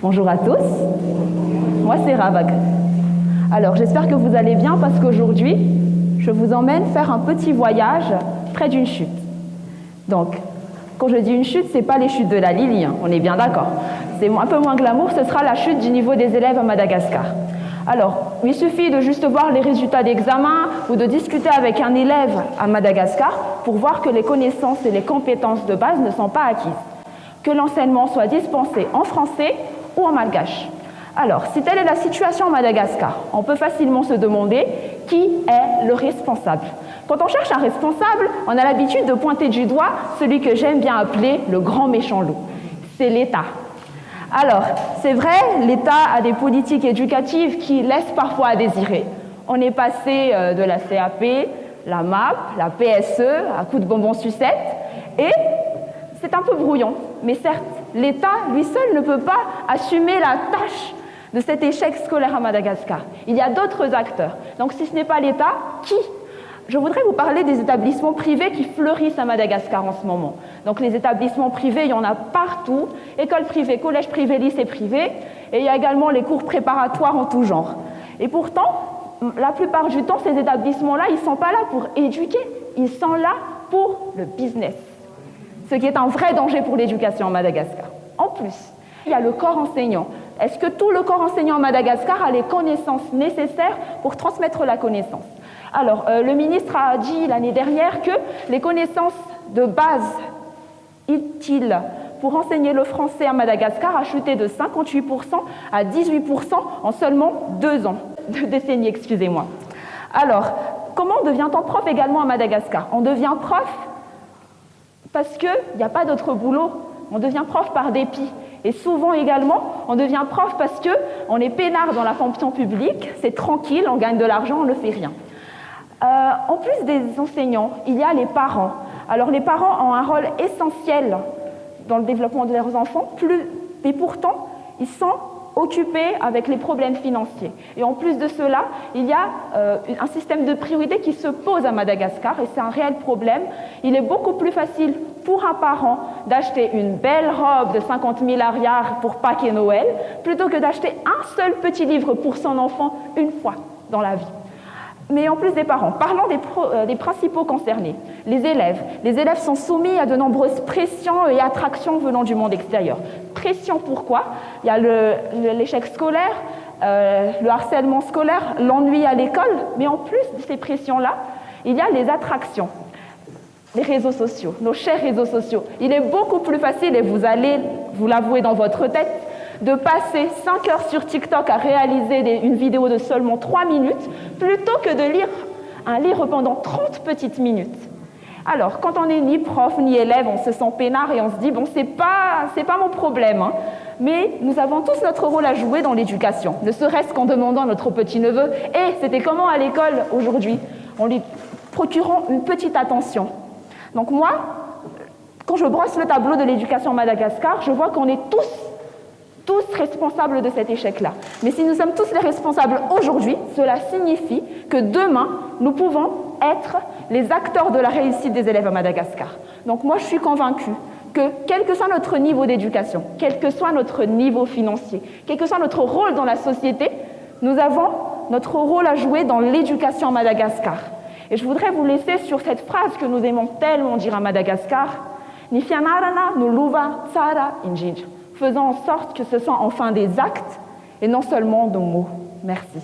Bonjour à tous, moi c'est Ravag. Alors j'espère que vous allez bien parce qu'aujourd'hui, je vous emmène faire un petit voyage près d'une chute. Donc, quand je dis une chute, ce n'est pas les chutes de la Lily, on est bien d'accord. C'est un peu moins glamour, ce sera la chute du niveau des élèves à Madagascar. Alors, il suffit de juste voir les résultats d'examen ou de discuter avec un élève à Madagascar pour voir que les connaissances et les compétences de base ne sont pas acquises. Que l'enseignement soit dispensé en français ou en malgache. Alors, si telle est la situation à Madagascar, on peut facilement se demander qui est le responsable. Quand on cherche un responsable, on a l'habitude de pointer du doigt celui que j'aime bien appeler le grand méchant loup. C'est l'État. Alors, c'est vrai, l'État a des politiques éducatives qui laissent parfois à désirer. On est passé de la CAP, la MAP, la PSE, à coups de bonbons sucettes, et c'est un peu brouillon. Mais certes, l'État, lui seul, ne peut pas assumer la tâche de cet échec scolaire à Madagascar. Il y a d'autres acteurs. Donc si ce n'est pas l'État, qui ? Je voudrais vous parler des établissements privés qui fleurissent à Madagascar en ce moment. Donc les établissements privés, il y en a partout. Écoles privées, collèges privés, lycées privés. Et il y a également les cours préparatoires en tout genre. Et pourtant, la plupart du temps, ces établissements-là, ils ne sont pas là pour éduquer. Ils sont là pour le business. Ce qui est un vrai danger pour l'éducation à Madagascar. En plus, il y a le corps enseignant. Est-ce que tout le corps enseignant à Madagascar a les connaissances nécessaires pour transmettre la connaissance ? Alors, le ministre a dit l'année dernière que les connaissances de base utiles pour enseigner le français à Madagascar a chuté de 58% à 18% en seulement 2 ans, 2 décennies, excusez-moi. Alors, comment devient-on prof également à Madagascar ? On devient prof parce qu'il n'y a pas d'autre boulot. On devient prof par dépit. Et souvent également, on devient prof parce qu'on est peinard dans la fonction publique, c'est tranquille, on gagne de l'argent, on ne fait rien. En plus des enseignants, il y a les parents. Alors les parents ont un rôle essentiel dans le développement de leurs enfants, mais pourtant, ils sont occupés avec les problèmes financiers. Et en plus de cela, il y a un système de priorité qui se pose à Madagascar, et c'est un réel problème. Il est beaucoup plus facile pour un parent d'acheter une belle robe de 50 000 ariars pour Pâques et Noël, plutôt que d'acheter un seul petit livre pour son enfant une fois dans la vie. Mais en plus des parents, parlons des principaux concernés, les élèves. Les élèves sont soumis à de nombreuses pressions et attractions venant du monde extérieur. Pression pourquoi ? Il y a l'échec scolaire, le harcèlement scolaire, l'ennui à l'école, mais en plus de ces pressions-là, il y a les attractions. Les réseaux sociaux, nos chers réseaux sociaux. Il est beaucoup plus facile, et vous allez vous l'avouer dans votre tête, de passer 5 heures sur TikTok à réaliser une vidéo de seulement 3 minutes, plutôt que de lire un livre pendant 30 petites minutes. Alors, quand on n'est ni prof ni élève, on se sent peinard et on se dit, bon, c'est pas mon problème, hein. Mais nous avons tous notre rôle à jouer dans l'éducation, ne serait-ce qu'en demandant à notre petit-neveu, « Hey, c'était comment à l'école aujourd'hui ?» En lui procurant une petite attention. Donc moi, quand je brosse le tableau de l'éducation à Madagascar, je vois qu'on est tous responsables de cet échec-là. Mais si nous sommes tous les responsables aujourd'hui, cela signifie que demain, nous pouvons être les acteurs de la réussite des élèves à Madagascar. Donc moi, je suis convaincue que quel que soit notre niveau d'éducation, quel que soit notre niveau financier, quel que soit notre rôle dans la société, nous avons notre rôle à jouer dans l'éducation à Madagascar. Et je voudrais vous laisser sur cette phrase que nous aimons tellement dire à Madagascar, « Nifianarana nuluva tsara injij », faisant en sorte que ce soit enfin des actes et non seulement de mots. Merci.